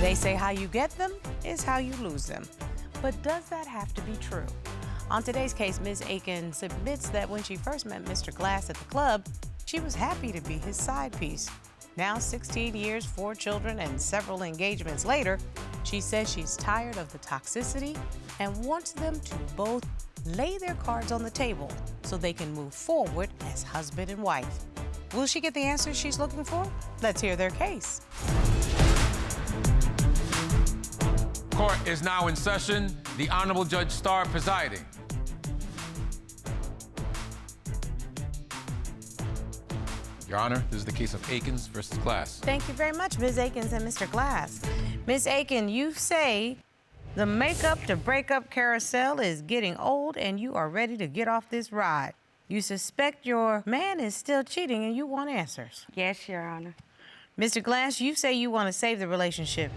They say how you get them is how you lose them. But does that have to be true? On today's case, Ms. Aikens admits that when she first met Mr. Glass at the club, she was happy to be his side piece. Now, 16 years, 4 children, and several engagements later, she says she's tired of the toxicity and wants them to both lay their cards on the table so they can move forward as husband and wife. Will she get the answers she's looking for? Let's hear their case. Court is now in session. The Honorable Judge Starr presiding. Your Honor, this is the case of Aikens versus Glass. Thank you very much, Ms. Aikens and Mr. Glass. Ms. Aikens, you say the makeup to breakup carousel is getting old and you are ready to get off this ride. You suspect your man is still cheating and you want answers. Yes, Your Honor. Mr. Glass, you say you want to save the relationship,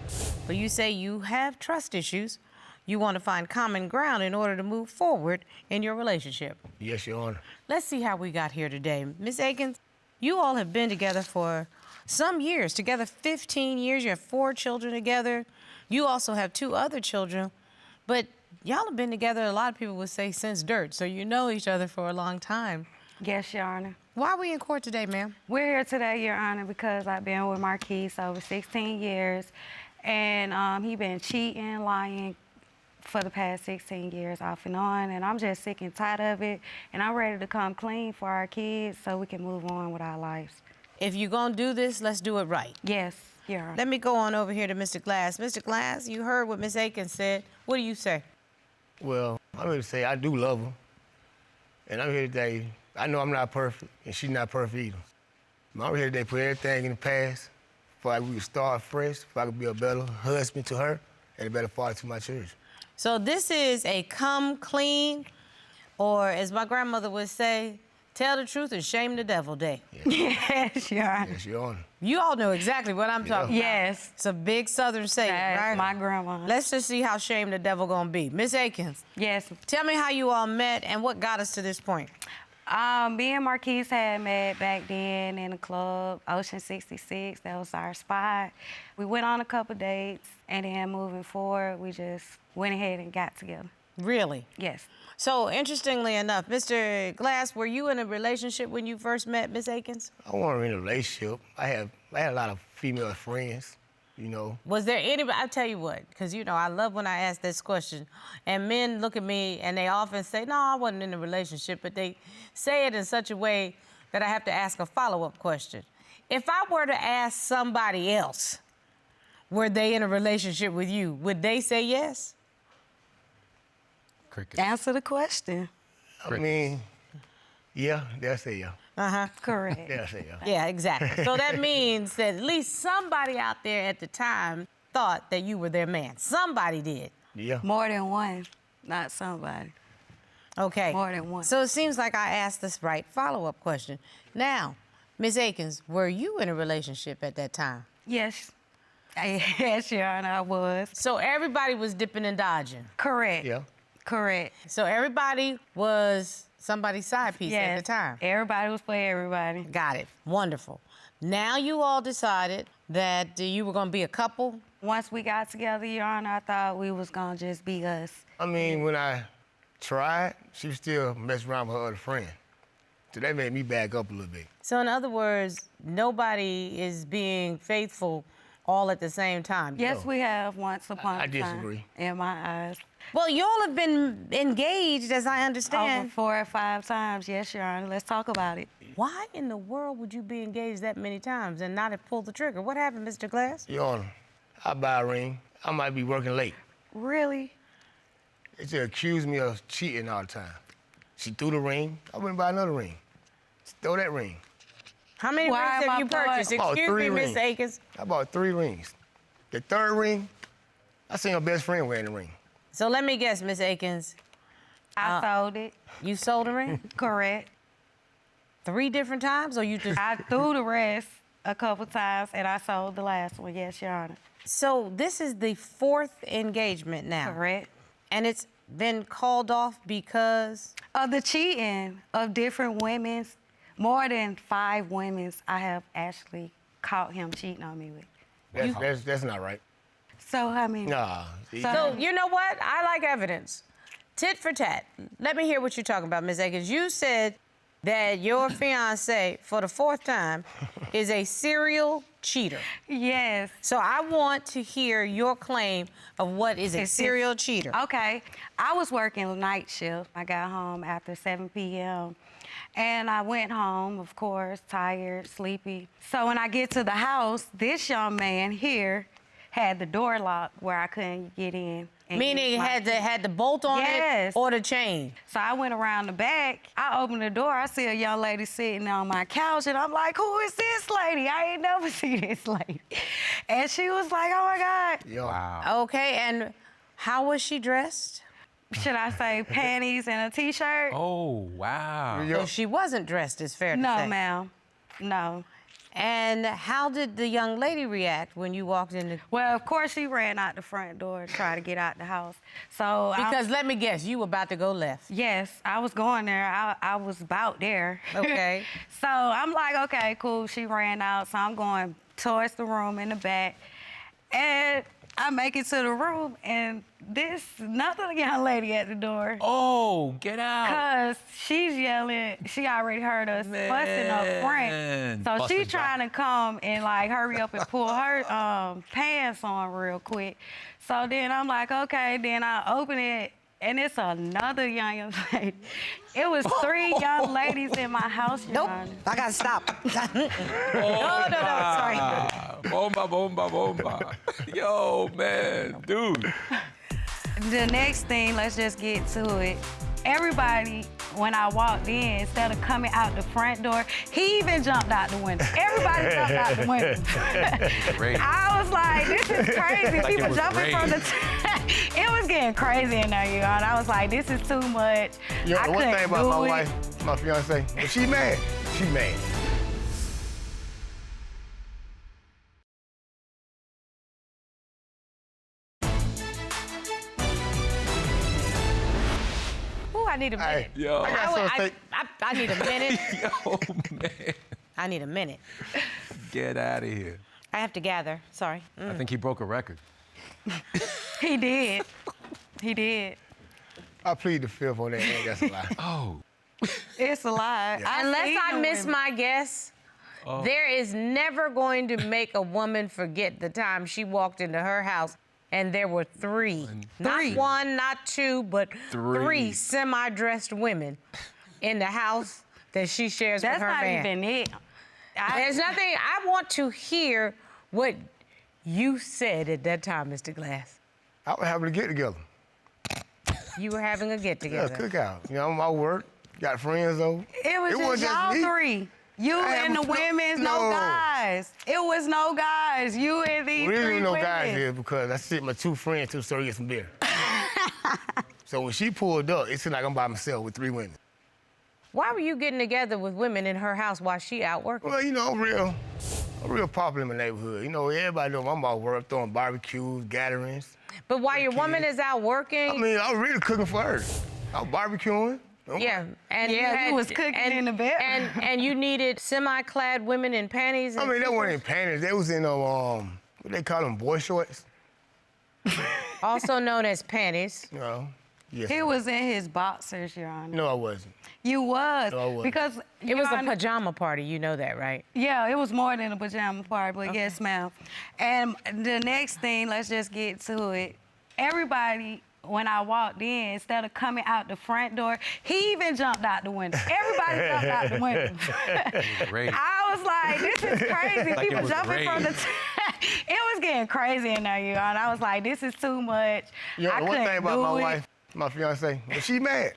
but you say you have trust issues. You want to find common ground in order to move forward in your relationship. Yes, Your Honor. Let's see how we got here today. Ms. Aikens, you all have been together for some years, together 15 years. You have 4 children together. You also have 2 other children, but y'all have been together, a lot of people would say, since dirt, so you know each other for a long time. Yes, Your Honor. Why are we in court today, ma'am? We're here today, Your Honor, because I've been with Marquis over 16 years, and he been cheating, lying for the past 16 years off and on, and I'm just sick and tired of it, and I'm ready to come clean for our kids so we can move on with our lives. If you're gonna do this, let's do it right. Yes, Your Honor. Let me go on over here to Mr. Glass. Mr. Glass, you heard what Ms. Aikens said. What do you say? Well, I'm here to say I do love her. And I'm here today. I know I'm not perfect, and she's not perfect either. But I'm here today to put everything in the past so we could start fresh, so I could be a better husband to her and a better father to my children. So this is a come clean, or as my grandmother would say, tell the truth and shame the devil day. Yes, Your Honor. Yes, Your Honor. You all know exactly what I'm talking about. Yes. It's a big Southern saying, That's right? my grandma. Let's just see how shame the devil gonna be. Miss Aikens, Yes. tell me how you all met and what got us to this point. Me and Marquis had met back then in a club, Ocean 66. That was our spot. We went on a couple dates, and then moving forward, we just went ahead and got together. Really? Yes. So, interestingly enough, Mr. Glass, were you in a relationship when you first met Miss Aikens? I wasn't in a relationship. I had a lot of female friends, you know. Was there anybody, I tell you what, because, you know, I love when I ask this question, and men look at me and they often say, no, I wasn't in a relationship, but they say it in such a way that I have to ask a follow-up question. If I were to ask somebody else, were they in a relationship with you, would they say yes? Crickets. Answer the question. I mean, yeah, they'll say yeah. Uh-huh. Correct. They'll say yeah. Yeah, exactly. So that means that at least somebody out there at the time thought that you were their man. Somebody did. Yeah. More than one, not somebody. Okay. More than one. So it seems like I asked this right follow-up question. Now, Ms. Aikens, were you in a relationship at that time? Yes. Yes, Your Honor, I was. So everybody was dipping and dodging. Correct. Yeah. Correct. So everybody was somebody's side piece at the time. Everybody was for everybody. Got it. Wonderful. Now you all decided that you were going to be a couple. Once we got together, Your Honor, I thought we was gonna just be us. I mean, when I tried, she was still messing around with her other friend. So that made me back up a little bit. So in other words, nobody is being faithful all at the same time. Yes, we have once upon a time. I disagree. In my eyes. Well, you all have been engaged, as I understand. Over 4 or 5 times, yes, Your Honor. Let's talk about it. Why in the world would you be engaged that many times and not have pulled the trigger? What happened, Mr. Glass? Your Honor, I buy a ring. I might be working late. Really? They just accuse me of cheating all the time. She threw the ring. I went and buy another ring. She throw that ring. How many Why rings am have I you purchased? I bought Excuse 3 me, Miss rings. Aikens. I bought 3 rings. The 3rd ring, I seen her best friend wearing the ring. So let me guess, Miss Aikens. I sold it. You sold a ring? Correct. 3 different times, or you just... I threw the rest a couple times, and I sold the last one, yes, Your Honor. So this is the 4th engagement now. Correct. And it's been called off because... Of the cheating of different women's, more than 5 women's I have actually caught him cheating on me with. That's not right. So, I mean... Nah. So, you know what? I like evidence. Tit for tat. Let me hear what you're talking about, Ms. Aikens. You said that your fiancé, for the 4th time, is a serial cheater. Yes. So I want to hear your claim of what is a serial cheater. Okay. I was working night shift. I got home after 7 p.m. And I went home, of course, tired, sleepy. So when I get to the house, this young man here had the door locked where I couldn't get in. Meaning it had the bolt on it or the chain? So I went around the back. I opened the door. I see a young lady sitting on my couch, and I'm like, who is this lady? I ain't never seen this lady. And she was like, oh, my God. Yo. Wow. Okay, and how was she dressed? Should I say panties and a T-shirt? Oh, wow. So she wasn't dressed, it's fair to say. No, ma'am. No. And how did the young lady react when you walked in? Well, of course, she ran out the front door to try to get out the house. So because let me guess, you were about to go left. Yes, I was going there. I was about there. Okay. So I'm like, okay, cool. She ran out, so I'm going towards the room in the back. And I make it to the room, and this another young lady at the door. Oh, get out. Cause she's yelling, she already heard us fussing up front. So Busting she's trying to come and like hurry up and pull her pants on real quick. So then I'm like, okay, then I open it, and it's another young lady. It was 3 young ladies in my house, Your Honor. I gotta stop. No, sorry. Bomba, bomba, bomba. Yo, man, dude. The next thing, let's just get to it. Everybody, when I walked in, instead of coming out the front door, he even jumped out the window. Everybody jumped out the window. Great. I was like, this is crazy. Like People jumping from the... It was getting crazy in there, Your Honor. I was like, this is too much. Yo, I one couldn't thing about do my it. wife, my fiance, if she mad, she mad. Ooh, I need a minute. Yo. I got something. I need a minute. Yo, man. I need a minute. Get out of here. I have to gather. Sorry. I think he broke a record. He did. He did. I plead the fifth on that. That's a lie. Oh. It's a lie. Unless I miss my guess, there is never going to make a woman forget the time she walked into her house and there were 3. Not 1, not 2, but 3 semi-dressed women in the house that she shares That's with her not man. even it. There's nothing. I want to hear what you said at that time, Mr. Glass. I was having a get together. You were having a Yeah, get-together. cookout. You know, I'm at work, got friends over. It was wasn't just y'all me. 3. You I and the am- women's, no guys. It was no guys. You and these 3 Really no women. guys here because I sit my 2 friends to the store to get some beer. So when she pulled up, it seemed like I'm by myself with 3 women. Why were you getting together with women in her house while she out working? Well, you know, I'm real popular in my neighborhood. You know, everybody know I'm out work, throwing barbecues, gatherings. But while your woman is out working, I mean, I was really cooking for her. I was barbecuing. yeah, and Yeah, you was cooking in the bed. and you needed semi-clad women in panties. I And mean, they weren't in panties. They was in, what they call them, boy shorts. also known as panties. You know, yes. He was in his boxers, Your Honor. No, I wasn't. You was. No, I wasn't. Because It was Your a Honor, pajama party. You know that, right? Yeah, it was more than a pajama party, but yes, ma'am. And the next thing, let's just get to it. Everybody, when I walked in, instead of coming out the front door, he even jumped out the window. Everybody jumped out the window. Great. I was like, this is crazy. Like it People was jumping from the... It was getting crazy in there, Your Honor. I was like, this is too much. Yeah, I the one thing couldn't about do my it. wife, my fiance, when she mad,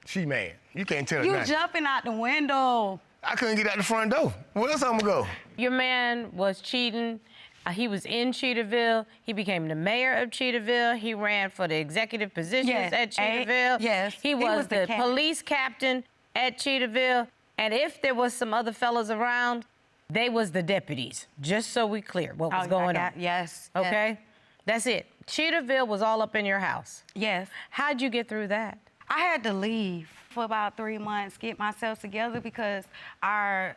she mad. You can't tell her You nothing. jumping out the window. I couldn't get out the front door. Where else I'm gonna go? Your man was cheating. He was in Cheetahville. He became the mayor of Cheetahville. He ran for the executive positions Yes. at Cheetahville. Yes. He was the cap- police captain at Cheetahville. And if there was some other fellas around, they was the deputies. Just so we clear what was going on. Yes. Okay? That's it. Cheetahville was all up in your house. Yes. How'd you get through that? I had to leave for about 3 months, get myself together because our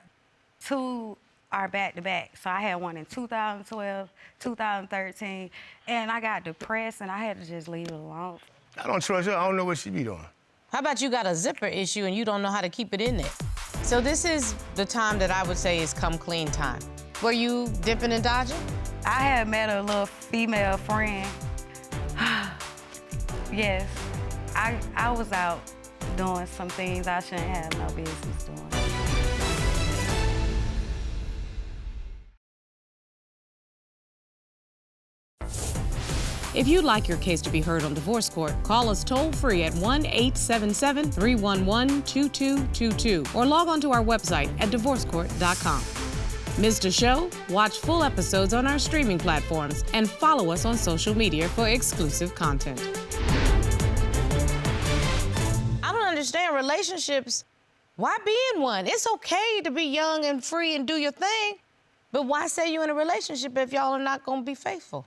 2 are back-to-back. So I had one in 2012, 2013, and I got depressed, and I had to just leave it alone. I don't trust her. I don't know what she be doing. How about you got a zipper issue and you don't know how to keep it in there? So this is the time that I would say is come clean time. Were you dipping and dodging? I had met a little female friend. Yes, I was out doing some things I shouldn't have no business doing. If you'd like your case to be heard on divorce court, call us toll-free at 1-877-311-2222 or log on to our website at divorcecourt.com. Missed a show? Watch full episodes on our streaming platforms and follow us on social media for exclusive content. I don't understand relationships. Why be in one? It's okay to be young and free and do your thing, but why say you in a relationship if y'all are not gonna be faithful?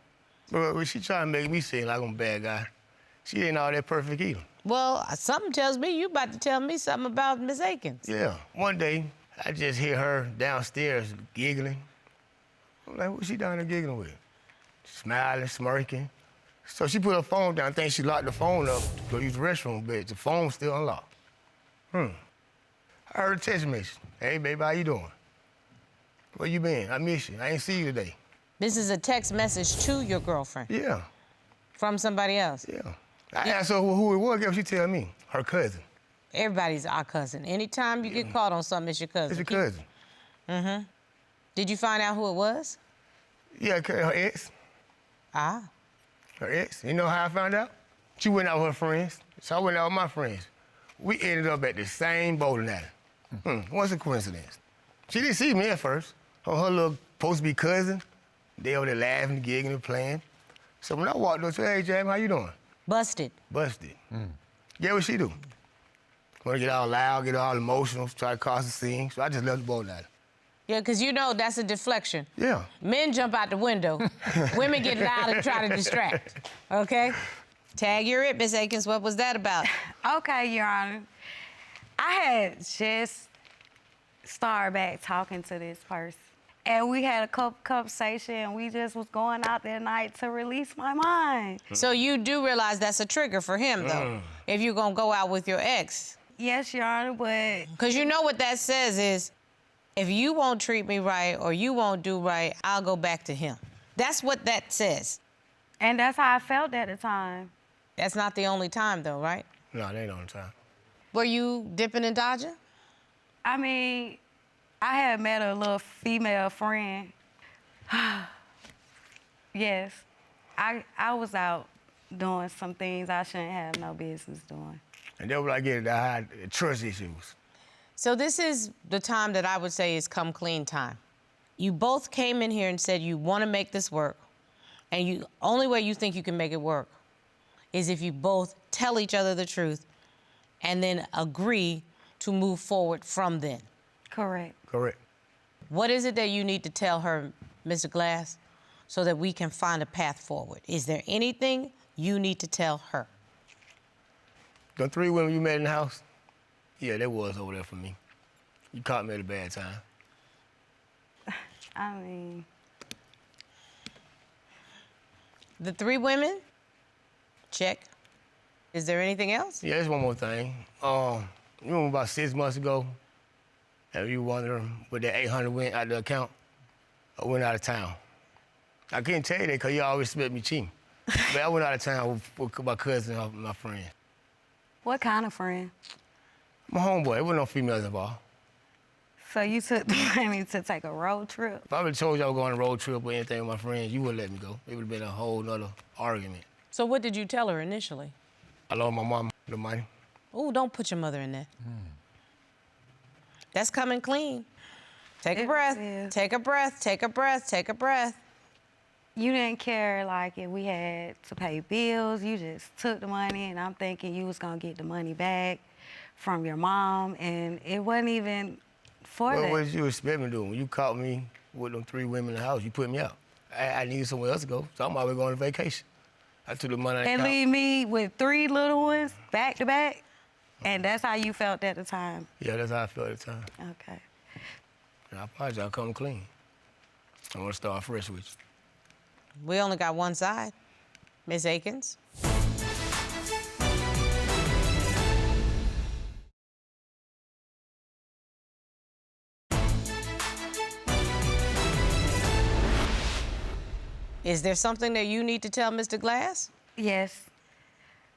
But she trying to make me seem like I'm a bad guy. She ain't all that perfect either. Well, something tells me you about to tell me something about Miss Aikens. Yeah. One day, I just hear her downstairs giggling. I'm like, what's she down there giggling with? Smiling, smirking. So she put her phone down. I think she locked the phone up to go use the restroom, but the phone's still unlocked. I heard a text message. Hey, baby, how you doing? Where you been? I miss you. I ain't see you today. This is a text message to your girlfriend Yeah, from somebody else. yeah. I asked her who it was. Guess what she tell me? Her cousin. Everybody's our cousin. Anytime you get caught on something, it's your cousin. It's your cousin. Did you find out who it was? Yeah, her ex. Ah. Her ex. You know how I found out? She went out with her friends, so I went out with my friends. We ended up at the same bowling alley. What's a coincidence? She didn't see me at first. Her little supposed-to-be cousin, they over there laughing, giggling, and playing. So when I walked up, she said, hey, Jasmin, how you doing? Busted. Busted. Yeah, what she do? Want to get all loud, get all emotional, try to cause a scene, so I just left the bowling alley. Yeah, because you know that's a deflection. Yeah. Men jump out the window. Women get loud and try to distract. Okay? Tag, you're it, Miss Aikens. What was that about? Okay, Your Honor. I had just started back talking to this person. And we had a conversation, and we just was going out that night to release my mind. So you do realize that's a trigger for him, though, if you're going to go out with your ex. Yes, Your Honor, but... Because you know what that says is, if you won't treat me right or you won't do right, I'll go back to him. That's what that says. And that's how I felt at the time. That's not the only time, though, right? No, they ain't on time. Were you dipping and dodging? I mean, I had met a little female friend. Yes, I was out doing some things I shouldn't have no business doing. And then when I get it, I had trust issues. So this is the time that I would say is come clean time. You both came in here and said you want to make this work, and you only way you think you can make it work is if you both tell each other the truth and then agree to move forward from then. Correct. Correct. What is it that you need to tell her, Mr. Glass, so that we can find a path forward? Is there anything you need to tell her? The 3 women you met in the house, yeah, they was over there for me. You caught me at a bad time. I mean... The 3 women? Check. Is there anything else? Yeah, there's one more thing. You remember about 6 months ago, and you wondering where that 800 went out of the account? I went out of town. I couldn't tell you that because you always expect me cheating. But I went out of town with my cousin and my friend. What kind of friend? My homeboy, there wasn't no females involved. So you took the money to take a road trip? If I would have told you I was going on a road trip or anything with my friends, you wouldn't let me go. It would have been a whole nother argument. So what did you tell her initially? I loaned my mom the money. Oh, don't put your mother in there. That's coming clean. Take a breath. Take a breath. Take a breath. Take a breath. You didn't care, like, if we had to pay bills. You just took the money, and I'm thinking you was going to get the money back from your mom, and it wasn't even for that. What did you expect me to do? When you caught me with them 3 women in the house, you put me out. I needed somewhere else to go, so I'm always going on vacation. I took the money. And leave me with 3 little ones back to back? And that's how you felt at the time? Yeah, that's how I felt at the time. Okay. And I apologize, I'll come clean. I want to start fresh with you. We only got one side. Ms. Aikens. Is there something that you need to tell Mr. Glass? Yes.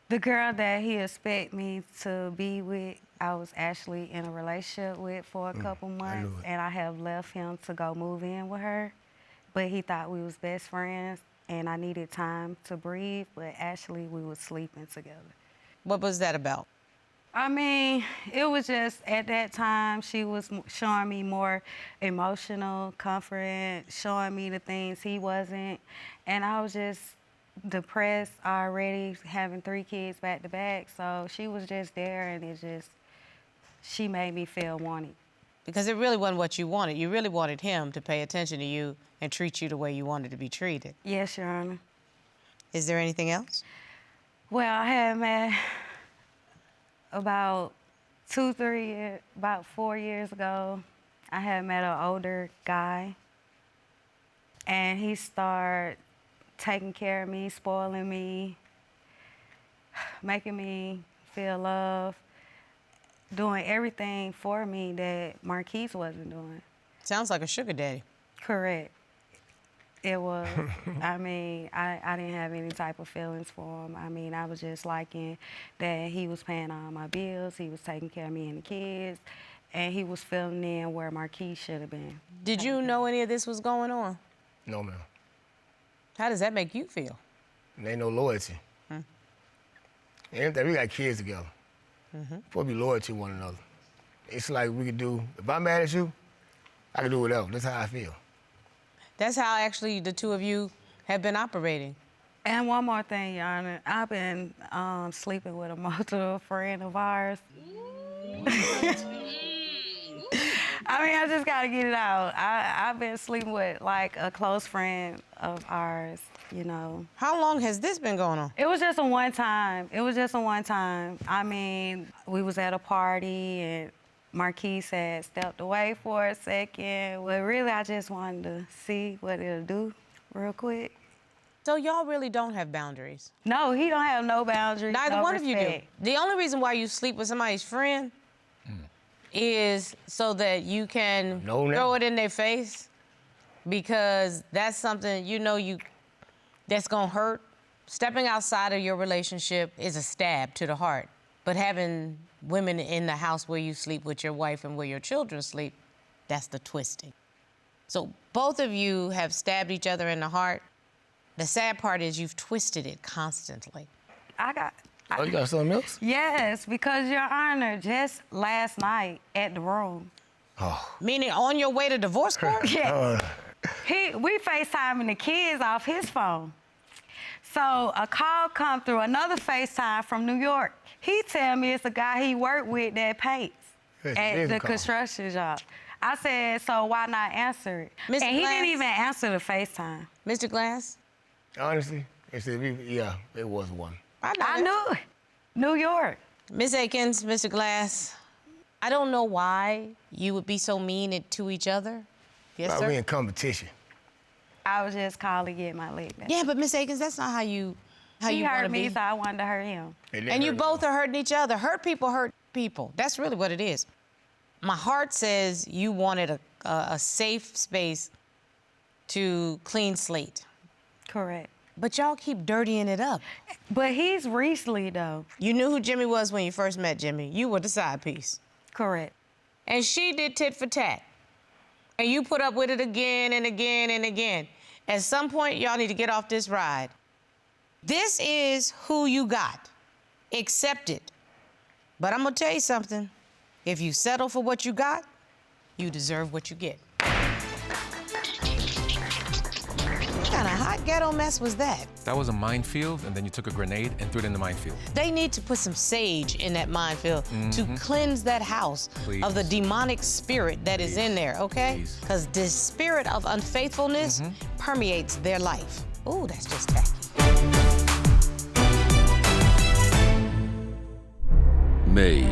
The girl that he expect me to be with, I was actually in a relationship with for a couple months, and I have left him to go move in with her. But he thought we was best friends, and I needed time to breathe, but actually we was sleeping together. What was that about? I mean, it was just, at that time, she was showing me more emotional, comforting, showing me the things he wasn't. And I was just depressed already, having 3 kids back to back. So she was just there, and she made me feel wanted. Because it really wasn't what you wanted. You really wanted him to pay attention to you and treat you the way you wanted to be treated. Yes, Your Honor. Is there anything else? Well, I had met about 4 years ago, I had met an older guy, and he started taking care of me, spoiling me, making me feel love, doing everything for me that Marquis wasn't doing. Sounds like a sugar daddy. Correct. It was. I mean, I didn't have any type of feelings for him. I mean, I was just liking that he was paying all my bills, he was taking care of me and the kids, and he was filling in where Marquis should have been. Did you know any of this was going on? No, ma'am. How does that make you feel? There ain't no loyalty. Everything, we got kids together. Supposed to be loyal to one another. It's like we could do, if I'm mad at you, I can do whatever. That's how I feel. That's how actually the two of you have been operating. And one more thing, Your Honor. I've been sleeping with a mutual friend of ours. I mean, I just gotta get it out. I've been sleeping with like a close friend of ours, you know. How long has this been going on? It was just a one time. I mean, we was at a party and Marquis had stepped away for a second. Well, really, I just wanted to see what it'll do real quick. So y'all really don't have boundaries? No, he don't have no boundaries. Neither no one respect. of you do. The only reason why you sleep with somebody's friend is so that you can throw it in their face, because that's something that's gonna hurt. Stepping outside of your relationship is a stab to the heart, but having women in the house where you sleep with your wife and where your children sleep, that's the twisting. So both of you have stabbed each other in the heart. The sad part is you've twisted it constantly. You got something else? Yes, because, Your Honor, just last night at the room. Oh. Meaning on your way to divorce court? Yeah. We FaceTiming the kids off his phone. So a call come through, another FaceTime from New York. He tell me it's a guy he worked with that paints at the construction job. I said, so why not answer it? Mr. And he Glass? didn't even answer the FaceTime. Mr. Glass? Honestly, it was one. I knew it. New York. Ms. Aikens, Mr. Glass, I don't know why you would be so mean to each other. Yes, sir? We in competition. I was just calling to get my leg back. Yeah, but Ms. Aikens, that's not how you want to be. He hurt me, so I wanted to hurt him. And you both are hurting each other. Hurt people. That's really what it is. My heart says you wanted a safe space to clean slate. Correct. But y'all keep dirtying it up. But he's recently, though. You knew who Jimmy was when you first met Jimmy. You were the side piece. Correct. And she did tit for tat. And you put up with it again and again and again. At some point, y'all need to get off this ride. This is who you got. Accept it. But I'm gonna tell you something. If you settle for what you got, you deserve what you get. What kind of hot ghetto mess was that? That was a minefield, and then you took a grenade and threw it in the minefield. They need to put some sage in that minefield to cleanse that house of the demonic spirit that is in there, okay? Because the spirit of unfaithfulness permeates their life. Ooh, that's just tacky. Made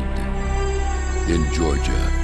in Georgia.